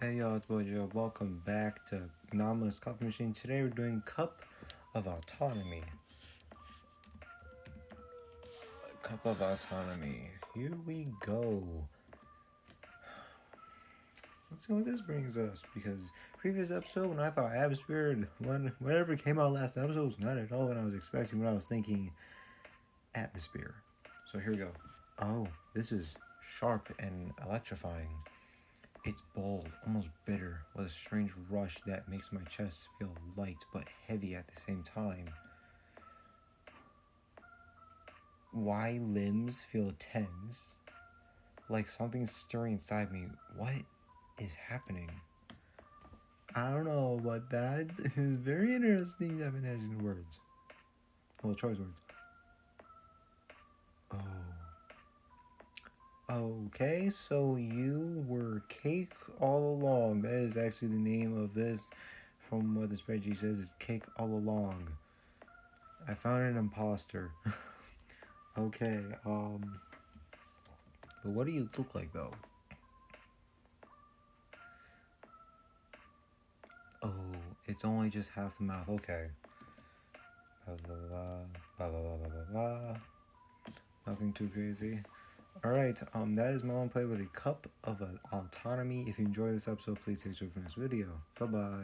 Hey y'all, it's Boy Joe. Welcome back to Anomalous Coffee Machine. Today we're doing Cup of Autonomy. Cup of Autonomy. Here we go. Let's see what this brings us, because previous episode when I thought atmosphere, whatever came out last episode was not at all what I was expecting, what I was thinking atmosphere. So here we go. Oh, this is sharp and electrifying. It's bold, almost bitter, with a strange rush that makes my chest feel light but heavy at the same time. Why limbs feel tense, like something's stirring inside me. What is happening? I don't know, but that is very interesting definition of words. Well, choice words. Oh. Okay, so you were Cake all along. That is actually the name of this, from what the spreadsheet says, is Cake all along. I found an imposter. Okay, but what do you look like though? Oh, it's only just half the mouth. Okay. Blah, blah, blah, blah, blah, blah, blah, blah. Nothing too crazy. Alright, that is my own play with a cup of autonomy. If you enjoyed this episode, please stay tuned for this video. Bye-bye.